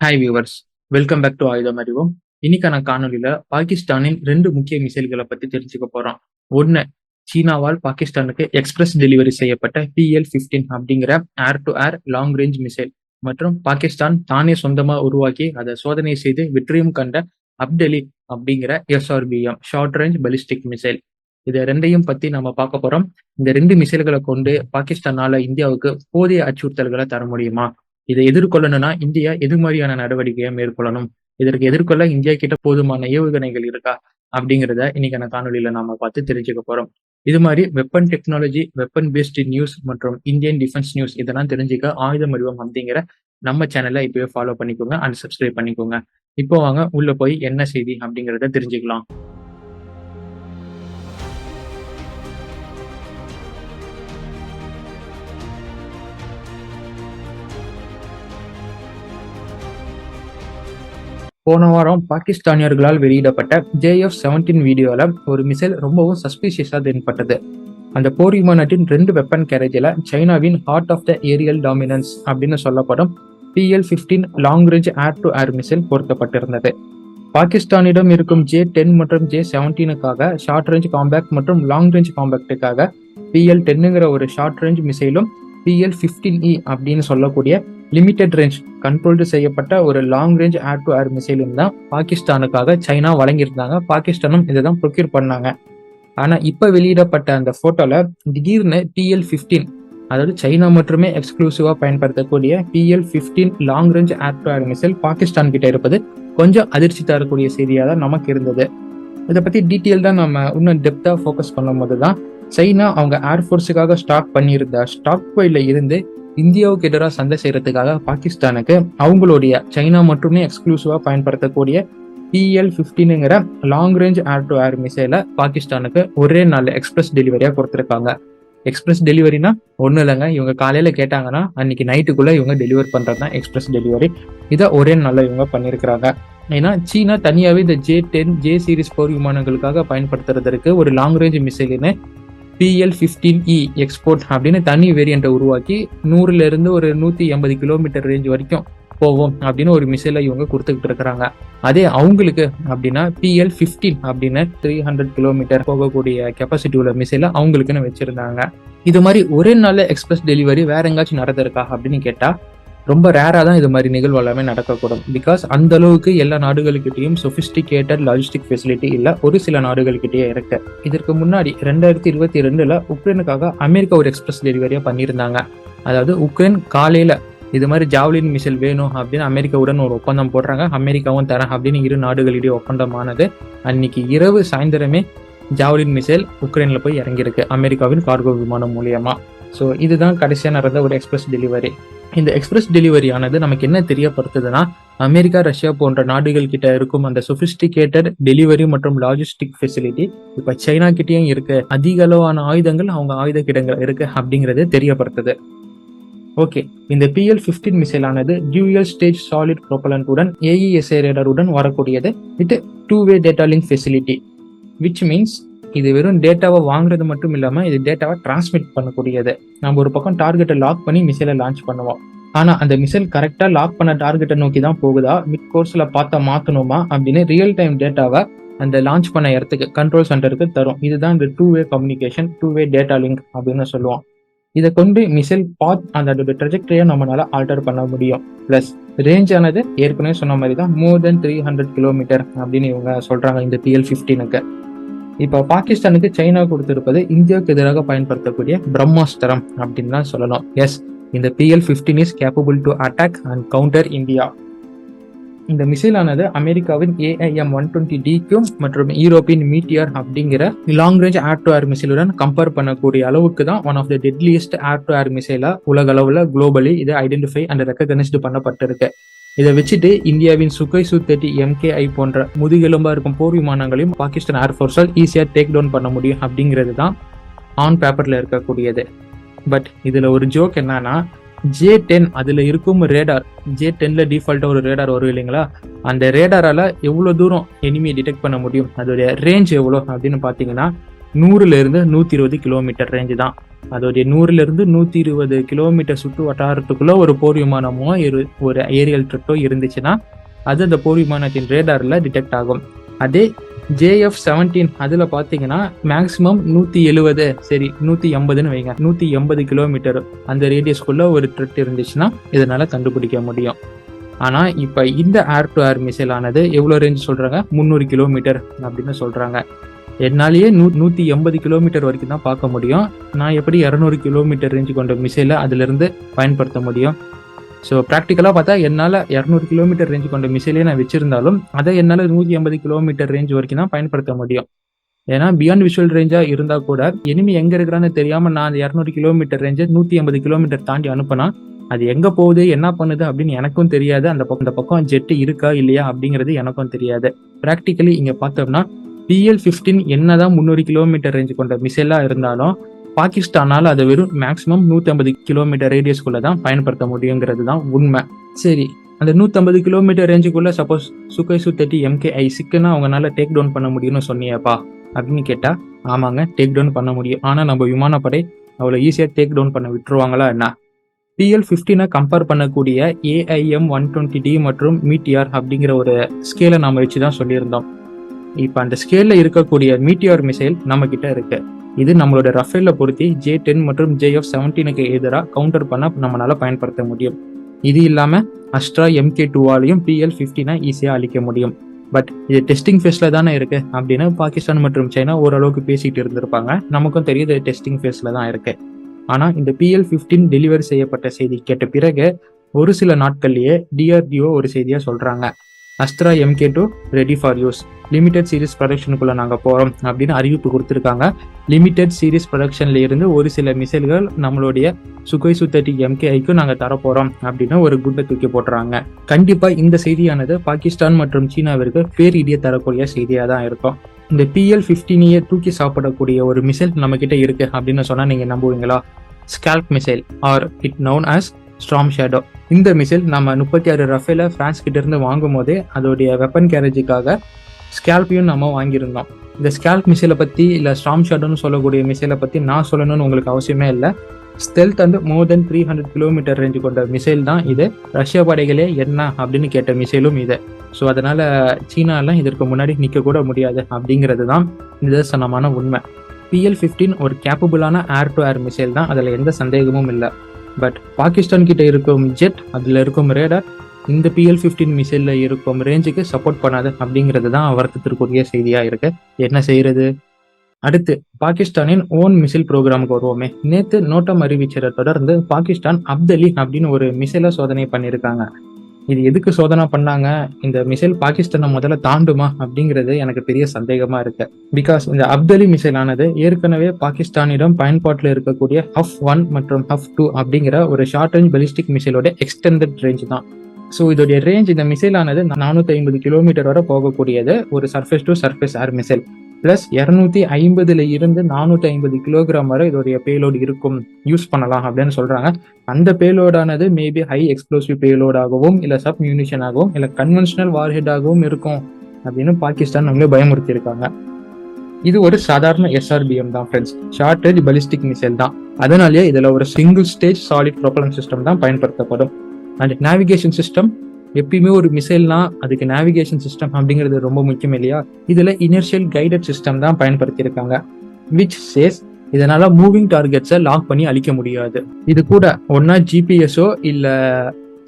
Hi viewers, welcome back to ஆயுதம் அறிவோம். இன்னைக்கான காணொலியில பாகிஸ்தானின் 2 முக்கிய மிசைல்களை பத்தி தெரிஞ்சுக்க போறோம். ஒன்னு, சீனாவால் பாகிஸ்தானுக்கு எக்ஸ்பிரஸ் டெலிவரி செய்யப்பட்ட PL-15 அப்படிங்கிற ஏர் to air long range missile மற்றும் பாகிஸ்தான் தானே சொந்தமா உருவாக்கி அதை சோதனை செய்து வெற்றியும் கண்ட அப்டெலி அப்படிங்கிற SRBM short range ballistic missile. இதை ரெண்டையும் பத்தி நம்ம பார்க்க போறோம். இந்த 2 மிசைல்களை கொண்டு பாகிஸ்தானால இந்தியாவுக்கு போதிய அச்சுறுத்தல்களை தர முடியுமா? இதை எதிர்கொள்ளணும்னா இந்தியா எது மாதிரியான நடவடிக்கையை மேற்கொள்ளணும்? இதற்கு எதிர்கொள்ள இந்தியா கிட்ட போதுமான ஏவுகணைகள் இருக்கா அப்படிங்கிறத இன்னைக்கான காணொலியில நாம பார்த்து தெரிஞ்சுக்க போறோம். இது மாதிரி weapon technology, weapon based news மற்றும் இந்தியன் டிஃபென்ஸ் நியூஸ் இதெல்லாம் தெரிஞ்சுக்க ஆயுதம் அறிவோம் அப்படிங்கிற நம்ம சேனலை இப்பவே ஃபாலோ பண்ணிக்கோங்க அண்ட் சப்ஸ்கிரைப் பண்ணிக்கோங்க. இப்போ வாங்க உள்ள போய் என்ன செய்தி அப்படிங்கிறத தெரிஞ்சுக்கலாம். போன வாரம் பாகிஸ்தானியர்களால் வெளியிடப்பட்ட JF-17 வீடியோல ஒரு மிசைல் ரொம்பவும் சஸ்பீஷியஸா தென்பட்டது. அந்த போர் விமானத்தின் 2 வெப்பன் கேரேஜில் சைனாவின் heart of the aerial dominance அப்படின்னு சொல்லப்படும் PL-15 long range air to air missile பொருத்தப்பட்டிருந்தது. பாகிஸ்தானிடம் இருக்கும் J-10 மற்றும் J-17க்காக ஷார்ட் ரேஞ்ச் காம்பேக்ட் மற்றும் லாங் ரேஞ்ச் காம்பேக்டுக்காக PL-10ங்கிற ஒரு ஷார்ட் ரேஞ்ச் மிசைலும் PL-15E அப்படின்னு சொல்லக்கூடிய லிமிடெட் ரேஞ்ச் கண்ட்ரோல்டு செய்யப்பட்ட ஒரு long range air to air மிசைலும் தான் பாகிஸ்தானுக்காக சைனா வழங்கியிருந்தாங்க. பாகிஸ்தானும் இதை தான் ப்ரொக்யூர் பண்ணாங்க. ஆனா இப்ப வெளியிடப்பட்ட அந்த போட்டோல திடீர்னு PL-15, அதாவது சைனா மட்டுமே எக்ஸ்க்ளூசிவா பயன்படுத்தக்கூடிய PL-15 long range air to air missile Pakistan கிட்ட இருப்பது கொஞ்சம் அதிர்ச்சி தரக்கூடிய செய்தியா தான் நமக்கு இருந்தது. இதை பத்தி டீட்டெயில் தான் நம்ம இன்னும் டெப்தா ஃபோக்கஸ் பண்ணும் போது தான் சைனா அவங்க ஏர்ஃபோர்ஸுக்காக ஸ்டாக் பண்ணியிருந்த ஸ்டாக் பாயில இருந்து இந்தியாவுக்கு எதிராக சண்டை செய்யறதுக்காக பாகிஸ்தானுக்கு அவங்களுடைய சைனா மட்டுமே எக்ஸ்க்ளூசிவா பயன்படுத்தக்கூடிய PL-15ங்கிற long range air to air மிசைலை பாகிஸ்தானுக்கு ஒரே நாள் எக்ஸ்பிரஸ் டெலிவரியா கொடுத்துருக்காங்க. எக்ஸ்பிரஸ் டெலிவரினா ஒன்றும் இல்லைங்க, இவங்க காலையில கேட்டாங்கன்னா அன்னைக்கு நைட்டுக்குள்ள இவங்க டெலிவர் பண்றது தான் எக்ஸ்பிரஸ் டெலிவரி. இதை ஒரே நாள்ல இவங்க பண்ணியிருக்கிறாங்க. ஏன்னா சீனா தனியாவே இந்த J-10 J சீரிஸ் போர் விமானங்களுக்காக பயன்படுத்துறதுக்கு ஒரு லாங் ரேஞ்ச் மிசைலுன்னு PL-15E எக்ஸ்போர்ட் அப்படின்னு தனி வேரியண்ட்டை உருவாக்கி 100ல இருந்து ஒரு 180 கிலோமீட்டர் ரேஞ்ச் வரைக்கும் போவோம் அப்படின்னு ஒரு மிசைலை இவங்க கொடுத்துக்கிட்டு இருக்கிறாங்க. அதே அவங்களுக்கு அப்படின்னா PL-15 அப்படின்னு 300 கிலோமீட்டர் போகக்கூடிய கெப்பாசிட்டி உள்ள மிசைலை அவங்களுக்குன்னு வச்சிருந்தாங்க. இது மாதிரி ஒரே நாள்ல எக்ஸ்பிரஸ் டெலிவரி வேற எங்காச்சும் நடந்திருக்கா அப்படின்னு கேட்டா ரொம்ப ரேரா தான் இது மாதிரி நிகழ்வு எல்லாமே நடக்கக்கூடும். பிகாஸ் அந்த அளவுக்கு எல்லா நாடுகளுக்கிட்டையும் சொபிஸ்டிகேட்டட் லாஜிஸ்டிக் ஃபெசிலிட்டி இல்ல ஒரு சில நாடுகள்கிட்டயே இருக்கு. இதற்கு முன்னாடி 2022ல உக்ரைனுக்காக அமெரிக்கா ஒரு எக்ஸ்பிரஸ் டெலிவரியா பண்ணியிருந்தாங்க. அதாவது உக்ரைன் காலையில இது மாதிரி ஜாவ்லின் மிசைல் வேணும் அப்படின்னு அமெரிக்காவுடன் ஒரு ஒப்பந்தம் போடுறாங்க. அமெரிக்காவும் தரேன் அப்படின்னு இரு நாடுகளிடையே ஒப்பந்தமானது. அன்னைக்கு இரவு சாயந்தரமே ஜாவ்லின் மிசைல் உக்ரைன்ல போய் இறங்கியிருக்கு அமெரிக்காவின் கார்கோ விமானம் மூலியமா. ஸோ இதுதான் கடைசியாக நடந்த ஒரு எக்ஸ்பிரஸ் டெலிவரி. இந்த எக்ஸ்பிரஸ் டெலிவரி ஆனது நமக்கு என்ன தெரியப்படுத்துதுன்னா, அமெரிக்கா, ரஷ்யா போன்ற நாடுகள் கிட்ட இருக்கும் அந்த சொபிஸ்டிகேட்டட் டெலிவரி மற்றும் லாஜிஸ்டிக் ஃபெசிலிட்டி இப்ப சைனா கிட்டயும் இருக்கு. அதிக அளவான ஆயுதங்கள் அவங்க ஆயுத கிடங்கள் இருக்கு அப்படிங்கறது தெரியப்படுத்துது. ஓகே, இந்த PL-15 மிசைல் ஆனது டியூயல் ஸ்டேஜ் சாலிட் ப்ரொபலன்ட்டுடன் AESA ரேடாருடன் வரக்கூடியது வித் 2-வே data link facility. Which means இது வெறும் டேட்டாவை வாங்குறது மட்டும் இல்லாம இது டேட்டாவை டிரான்ஸ்மிட் பண்ணக்கூடியது. நம்ம ஒரு பக்கம் டார்கெட்டை லாக் பண்ணி மிசைலை லான்ச் பண்ணுவோம். ஆனா அந்த மிசைல் கரெக்டா லாக் பண்ண டார்கெட்டை நோக்கி தான் போகுதா, மிட் கோர்ஸ்ல பார்த்தா மாத்தணுமா அப்படின்னு ரியல் டைம் டேட்டாவை அந்த லான்ச் பண்ண இடத்துக்கு கண்ட்ரோல் சென்டருக்கு தரும். இதுதான் இந்த 2-வே கம்யூனிகேஷன், 2-வே டேட்டா லிங்க் அப்படின்னு சொல்லுவோம். இதை கொண்டு மிசைல் பாத் அந்த ட்ரெஜெக்டரியை நம்மளால ஆல்டர் பண்ண முடியும். பிளஸ் ரேஞ்ச் ஆனது ஏற்கனவே சொன்ன மாதிரி தான் மோர் தென் 300 கிலோமீட்டர் அப்படின்னு இவங்க சொல்றாங்க இந்த PL-15க்கு. இப்ப பாகிஸ்தானுக்கு சைனா கொடுத்திருப்பது இந்தியாவுக்கு எதிராக பயன்படுத்தக்கூடிய பிரம்மாஸ்திரம் அப்படின்னு தான் சொல்லணும். எஸ், இந்த PL-15 is capable to attack and counter India. இந்த மிசைல் ஆனது அமெரிக்காவின் AIM-120Dக்கும் மற்றும் யூரோப்பியன் மீட்டியர் அப்படிங்கிற long range air to air மிசைலுடன் கம்பேர் பண்ணக்கூடிய அளவுக்கு தான் one of the deadliest air to air மிசைலா உலக அளவுல குளோபலி இது ஐடென்டிஃபை அண்ட் ரெகக்னைஸ்டு பண்ணப்பட்டிருக்கு. இதை வச்சுட்டு இந்தியாவின் சுகை Su-30 MKI போன்ற முதுகெலும்பா இருக்கும் போர் விமானங்களையும் பாகிஸ்தான் ஏர்ஃபோர்ஸால் ஈஸியா டேக் டவுன் பண்ண முடியும் அப்படிங்கிறது தான் ஆன் பேப்பர்ல இருக்கக்கூடியது. பட் இதுல ஒரு ஜோக் என்னன்னா, J-10 அதுல இருக்கும் ரேடார், J-10ல டிஃபால்ட்டா ஒரு ரேடார் வரும் இல்லைங்களா, அந்த ரேடாரால எவ்வளவு தூரம் எனிமியை டிடெக்ட் பண்ண முடியும், அதோடைய ரேஞ்ச் எவ்வளோ அப்படின்னு பாத்தீங்கன்னா 100ல இருந்து 120 கிலோமீட்டர் ரேஞ்சு தான். அதோடைய 100லிருந்து 120 கிலோமீட்டர் சுற்று வட்டாரத்துக்குள்ள ஒரு போர் விமானமோ ஒரு ஏரியல் த்ரெட்டோ இருந்துச்சுன்னா அது அந்த போர் விமானத்தின் ரேடார்ல டிடெக்ட் ஆகும். அதே JF-17 அதுல பாத்தீங்கன்னா மேக்சிமம் 170, சரி 180ன்னு வைங்க, 180 கிலோமீட்டர் அந்த ரேடியஸ்குள்ள ஒரு த்ரெட் இருந்துச்சுன்னா இதனால கண்டுபிடிக்க முடியும். ஆனா இப்ப இந்த ஏர் டு ஏர் மிசைல் ஆனது எவ்வளவு ரேஞ்ச் சொல்றாங்க, 300 கிலோமீட்டர் அப்படின்னு சொல்றாங்க. என்னாலேயே 180 கிலோமீட்டர் வரைக்கும் தான் பார்க்க முடியும். நான் எப்படி 200 கிலோமீட்டர் ரேஞ்சு கொண்ட மிசைலை அதுல இருந்து பயன்படுத்த முடியும்? ஸோ ப்ராக்டிக்கலாக பார்த்தா என்னால் 200 கிலோமீட்டர் ரேஞ்சு கொண்ட மிசைலே நான் வச்சிருந்தாலும் அதை என்னால் 180 கிலோமீட்டர் ரேஞ்ச் வரைக்கும் தான் பயன்படுத்த முடியும். ஏன்னா பியாண்ட் விஷுவல் ரேஞ்சாக இருந்தால் கூட எனிமி எங்கே இருக்கிறான்னு தெரியாமல் நான் அந்த 200 கிலோமீட்டர் ரேஞ்சை 180 கிலோமீட்டர் தாண்டி அனுப்புனா அது எங்கே போகுது என்ன பண்ணுது அப்படின்னு எனக்கும் தெரியாது. அந்த பக்கம் ஜெட்டு இருக்கா இல்லையா அப்படிங்கிறது எனக்கும் தெரியாது. ப்ராக்டிக்கலி இங்கே பார்த்தோம்னா PL-15 என்னதான் 300 கிலோமீட்டர் ரேஞ்சு கொண்ட மிசைலாக இருந்தாலும் பாகிஸ்தானால் அதை வெறும் மேக்ஸிமம் 150 கிலோமீட்டர் ரேடியஸ்குள்ள தான் பயன்படுத்த முடியுங்கிறது தான் உண்மை. சரி, அந்த 150 கிலோமீட்டர் ரேஞ்சுக்குள்ள சப்போஸ் சுகோய் Su-30 MK-I6ன்னா அவங்களால டேக் டவுன் பண்ண முடியும்னு சொன்னியப்பா அப்படின்னு கேட்டா, ஆமாங்க டேக் டவுன் பண்ண முடியும். ஆனா நம்ம விமானப்படை அவ்வளோ ஈஸியாக டேக் டவுன் பண்ண விட்டுருவாங்களா என்ன? PL-15 கம்பேர் பண்ணக்கூடிய AIM-120D மற்றும் மீட்டியார் அப்படிங்கிற ஒரு ஸ்கேலை நாம வச்சுதான் சொல்லியிருந்தோம். இப்ப அந்த ஸ்கேல்ல இருக்கக்கூடிய மீட்டியார் மிசைல் நம்ம கிட்ட இருக்கு. இது நம்மளோட ரஃபேல பொருத்தி J-10 மற்றும் JF-17க்கு எதிராக கவுண்டர் பண்ண நம்மளால பயன்படுத்த முடியும். இது இல்லாம அஸ்ட்ரா MK-2ஆலையும் PL-15 ஈஸியா அழிக்க முடியும். பட் இது டெஸ்டிங் ஃபேஸ்ல தானே இருக்கு அப்படின்னு பாகிஸ்தான் மற்றும் சைனா ஓரளவுக்கு பேசிட்டு இருந்திருப்பாங்க. நமக்கும் தெரியுது டெஸ்டிங் ஃபேஸ்ல தான் இருக்கு. ஆனா இந்த PL-15 டெலிவரி செய்யப்பட்ட செய்தி கேட்ட பிறகு ஒரு சில நாட்கள்லயே DRDO ஒரு செய்தியா சொல்றாங்க, Astra MK-2 ready for use, limited series ப்ரொடக்ஷனுக்குள்ள நாங்க போறோம் அப்படின்னு அறிவிப்பு கொடுத்திருக்காங்க. லிமிடெட் சீரிஸ் ப்ரொடக்ஷன்ல இருந்து ஒரு சில மிசைல்கள் நம்மளுடைய சுகோய் Su-30 MK-I நாங்க தரப்போறோம் அப்படின்னு ஒரு குண்டை தூக்கி போட்டுறாங்க. கண்டிப்பா இந்த செய்தியானது பாகிஸ்தான் மற்றும் சீனாவிற்கு பேரிடிய தரக்கூடிய செய்தியா தான் இருக்கும். இந்த PL-15 தூக்கி சாப்பிடக்கூடிய ஒரு மிசைல் நம்ம கிட்ட இருக்கு அப்படின்னு சொன்னா நீங்க நம்புவீங்களா? Scalp missile are it known as storm shadow. இந்த மிசைல் நம்ம 36 ரஃபேல பிரான்ஸ் கிட்ட இருந்து வாங்கும் போதே அதோடைய வெப்பன் கேரேஜுக்காக ஸ்கால்பையும் நம்ம வாங்கியிருந்தோம். இந்த ஸ்கால்ப் மிசைலை பத்தி இல்ல ஸ்டார்ம் ஷேடோன்னு சொல்லக்கூடிய மிசைலை பத்தி நான் சொல்லணும்னு உங்களுக்கு அவசியமே இல்லை. Stealth and more then 300 kilometre range கொண்ட மிசைல் தான் இது. ரஷ்ய படைகளே என்ன அப்படின்னு கேட்ட மிசைலும் இது. ஸோ அதனால சீனாலாம் இதற்கு முன்னாடி நிற்க கூட முடியாது அப்படிங்கிறது தான் நிதர்சனமான உண்மை. PL-15 ஒரு கேப்பபிளான ஏர் டு ஏர் மிசைல் தான், அதில் எந்த சந்தேகமும் இல்லை. பட் பாகிஸ்தான் கிட்ட இருக்கும் ஜெட், அதில் இருக்கும் ரேடார் இந்த PL-15 மிசைல்ல இருக்கும் ரேஞ்சுக்கு சப்போர்ட் பண்ணாது அப்படிங்கிறது தான் வருத்தத்திற்குரிய செய்தியா இருக்கு. என்ன செய்யறது? அடுத்து பாகிஸ்தானின் ஓன் மிசைல் ப்ரோக்ராமுக்கு வருவோமே. நேத்து நோட்டம் அறிவிச்சதை தொடர்ந்து பாகிஸ்தான் அப்தலி அப்படின்னு ஒரு மிசைலை சோதனை பண்ணியிருக்காங்க. இது எதுக்கு சோதனை பண்ணாங்க, இந்த மிசைல் பாகிஸ்தானை முதல்ல தாண்டுமா அப்படிங்கிறது எனக்கு பெரிய சந்தேகமா இருக்கு. பிகாஸ் இந்த அப்தலி மிசைல் ஆனது ஏற்கனவே பாகிஸ்தானிடம் பயன்பாட்டில் இருக்கக்கூடிய HUF-1 மற்றும் HUF-2 அப்படிங்கிற ஒரு ஷார்ட் ரேஞ்ச் பலிஸ்டிக் மிசைலோட எக்ஸ்டெண்டட் ரேஞ்ச் தான். ஸோ இதோடைய ரேஞ்ச், இந்த மிசைல் ஆனது 450 கிலோமீட்டர் வரை போகக்கூடியது ஒரு surface to surface air missile. Plus 250 இருந்து 450 கிலோகிராம் வரை இதோடைய பேலோடு இருக்கும், யூஸ் பண்ணலாம் அப்படின்னு சொல்றாங்க. அந்த பேலோடானது மேபி ஹை எக்ஸ்ப்ளோசிவ் பேலோடாகவும் இல்ல சப் மியூனிஷன் ஆகவும் இல்ல கன்வென்ஷனல் வார்ஹெட் ஆகவும் இருக்கும் அப்படின்னு பாகிஸ்தான் நம்மளே பயமுறுத்தி இருக்காங்க. இது ஒரு சாதாரண SRBM தான் friends, short range ballistic missile தான். அதனாலேயே இதுல ஒரு single stage solid propellant system தான் பயன்படுத்தப்படும். அண்ட் நேவிகேஷன் சிஸ்டம், எப்பயுமே ஒரு மிசைல்னா அதுக்கு நேவிகேஷன் சிஸ்டம் அப்படிங்கிறது ரொம்ப முக்கியம் இல்லையா? இதுல இனர்ஷியல் கைடட் சிஸ்டம் தான் பயன்படுத்தியிருக்காங்க. விச் சேஸ் இதனால மூவிங் டார்கெட்ஸை லாக் பண்ணி அழிக்க முடியாது. இது கூட ஒன்னா GPSஓ இல்ல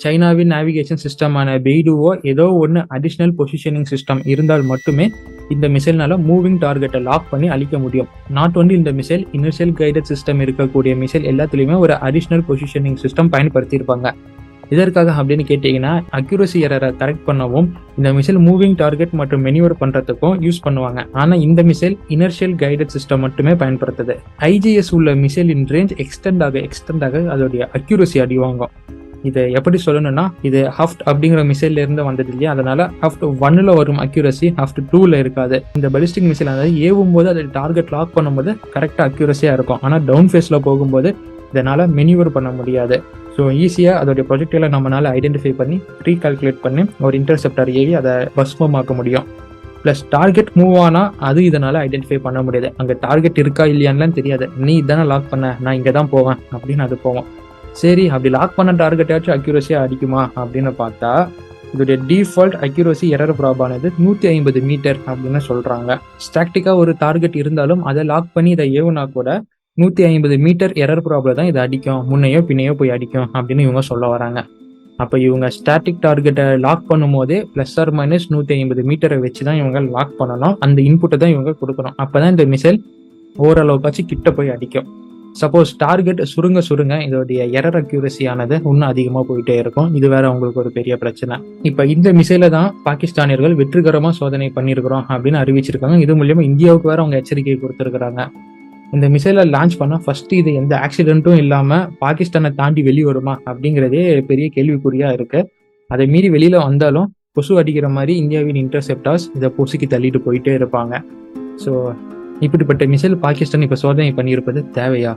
சைனாவின் நேவிகேஷன் சிஸ்டமான பெய்டுவோ ஏதோ ஒன்று அடிஷ்னல் பொசிஷனிங் சிஸ்டம் இருந்தால் மட்டுமே இந்த மிசைல்னால மூவிங் டார்கெட்டை லாக் பண்ணி அழிக்க முடியும். நாட் ஒன்லி இந்த மிசைல், இனர்ஷியல் கைடட் சிஸ்டம் இருக்கக்கூடிய மிசைல் எல்லாத்துலயுமே ஒரு அடிஷ்னல் பொசிஷனிங் சிஸ்டம் பயன்படுத்தியிருப்பாங்க. இதற்காக அப்படின்னு கேட்டீங்கன்னா அக்யூரசி எரரை கரெக்ட் பண்ணவும் இந்த மிசைல் மூவிங் டார்கெட் மற்றும் மெனியூவர் பண்றதுக்கும் யூஸ் பண்ணுவாங்க. ஆனா இந்த மிசைல் இனர்ஷியல் கைடட் சிஸ்டம் மட்டுமே பயன்படுத்துது. IGS உள்ள மிசைலின் ரேஞ்ச் எக்ஸ்டெண்ட் ஆக அதோடைய அக்யூரசி அடிவாங்கும். இதை எப்படி சொல்லணும்னா, இது ஹஃப்ட் அப்படிங்கிற மிசைல்ல இருந்து வந்தது இல்லையா, அதனால HUF-1ல வரும் அக்யூரசி HUF-2ல இருக்காது. இந்த பலிஸ்டிக் மிசைல் அதாவது ஏவும் போது அதை டார்கெட் லாக் பண்ணும்போது கரெக்டா அக்யூரஸியா இருக்கும். ஆனா டவுன் ஃபேஸ்ல போகும்போது இதனால மெனியூவர் பண்ண முடியாது. ஸோ ஈஸியாக அதோடைய ப்ரொஜெக்டில் நம்மளால ஐடென்டிஃபை பண்ணி ரீகால்குலேட் பண்ணி ஒரு இன்டர்செப்டர் ஏவி அதை பஸ்மமாக்க முடியும். ப்ளஸ் டார்கெட் மூவ் ஆனால் அது இதனால் ஐடென்டிஃபை பண்ண முடியாது. அங்கே டார்கெட் இருக்கா இல்லையான்லாம் தெரியாது. நீ இதானே லாக் பண்ண, நான் இங்கே தான் போவேன் அப்படின்னு அது போவோம். சரி, அப்படி லாக் பண்ண டார்கெட்டாச்சும் அக்யூரஸியாக அடிக்குமா அப்படின்னு பார்த்தா இதோடைய டிஃபால்ட் அக்யூரசி எரர் ப்ராப் ஆனது 150 மீட்டர் அப்படின்னு சொல்கிறாங்க. ஸ்டாட்டிக்காக ஒரு டார்கெட் இருந்தாலும் அதை லாக் பண்ணி இதை ஏவுனா கூட 150 மீட்டர் எரர் ப்ராப்ல தான் இதை அடிக்கும், முன்னையோ பின்னையோ போய் அடிக்கும் அப்படின்னு இவங்க சொல்ல வராங்க. அப்போ இவங்க ஸ்டாட்டிக் டார்கெட்டை லாக் பண்ணும் போதே ப்ளஸ் ஆர் மைனஸ் 150 மீட்டரை வச்சு தான் இவங்க லாக் பண்ணணும். அந்த இன்புட்டை தான் இவங்க கொடுக்கணும். அப்போ தான் இந்த மிசைல் ஓரளவுக்காச்சும் கிட்ட போய் அடிக்கும். சப்போஸ் டார்கெட் சுருங்க இதோடைய எரர் அக்யூரசி ஆனது இன்னும் அதிகமாக போயிட்டே இருக்கும். இது வேற உங்களுக்கு ஒரு பெரிய பிரச்சனை. இப்போ இந்த மிசைலை தான் பாகிஸ்தானியர்கள் வெற்றிகரமாக சோதனை பண்ணியிருக்கிறோம் அப்படின்னு அறிவிச்சிருக்காங்க. இது மூலியமா இந்தியாவுக்கு வேற அவங்க எச்சரிக்கை கொடுத்துருக்குறாங்க. இந்த மிசைலை லான்ச் பண்ணால் ஃபர்ஸ்ட் இது எந்த ஆக்சிடென்ட்டும் இல்லாமல் பாகிஸ்தானை தாண்டி வெளியே வருமா அப்படிங்கிறதே பெரிய கேள்விக்குறியாக இருக்குது. அதை மீறி வெளியில் வந்தாலும் கொசு அடிக்கிற மாதிரி இந்தியாவின் இன்டர்செப்டார்ஸ் இதை பொசுக்கி தள்ளிட்டு போயிட்டே இருப்பாங்க. ஸோ இப்படிப்பட்ட மிசைல் பாகிஸ்தான் இப்போ சோதனை பண்ணியிருப்பது தேவையா?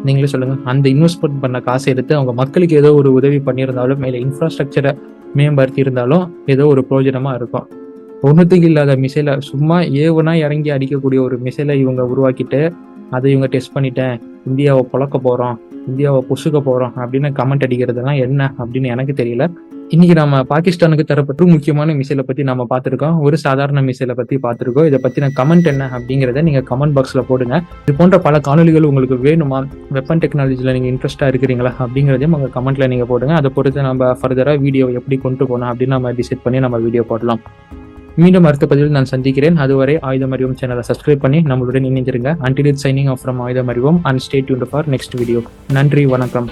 நீங்களே சொல்லுங்கள். அந்த இன்வெஸ்ட்மெண்ட் பண்ண காசை எடுத்து அவங்க மக்களுக்கு ஏதோ ஒரு உதவி பண்ணியிருந்தாலும் மேலே இன்ஃப்ராஸ்ட்ரக்சரை மேம்படுத்தி இருந்தாலும் ஏதோ ஒரு பிரயோஜனமாக இருக்கும். ஒன்றுத்துக்கு இல்லாத மிசைலை சும்மா ஏவுனா இறங்கி அடிக்கக்கூடிய ஒரு மிசைலை இவங்க உருவாக்கிட்டு அதை இவங்க டெஸ்ட் பண்ணிட்டேன், இந்தியாவை பொழக்க போகிறோம், இந்தியாவை பொசுக்க போகிறோம் அப்படின்னு கமெண்ட் அடிக்கிறதுலாம் என்ன அப்படின்னு எனக்கு தெரியல. இன்னைக்கு நம்ம பாகிஸ்தானுக்கு தரப்பட்டு முக்கியமான மிசைலை பற்றி நம்ம பார்த்துருக்கோம், ஒரு சாதாரண மிசைலை பற்றி பார்த்துருக்கோம். இதை பற்றின கமெண்ட் என்ன அப்படிங்கிறத நீங்கள் கமெண்ட் பாக்ஸில் போடுங்க. இது போன்ற பல காணொலிகள் உங்களுக்கு வேணுமா, வெப்பன் டெக்னாலஜியில் நீங்கள் இன்ட்ரெஸ்ட்டாக இருக்கிறீங்களா அப்படிங்கிறதையும் உங்கள் கமெண்ட்டில் நீங்கள் போடுங்க. அதை பொறுத்து நம்ம ஃபர்தராக வீடியோ எப்படி கொண்டு போகணும் அப்படின்னு நம்ம டிசைட் பண்ணி நம்ம வீடியோ போடலாம். மீண்டும் அடுத்த பதிவில் நான் சந்திக்கிறேன். அதுவரை ஆயுதம் அறிவோம் சேனலை சப்ஸ்கிரைப் பண்ணி நம்மளுடன் இணைஞ்சிருங்க. Until it's signing off from ஆயுதம் அறிவோம் and stay tuned for next video. நன்றி, வணக்கம்.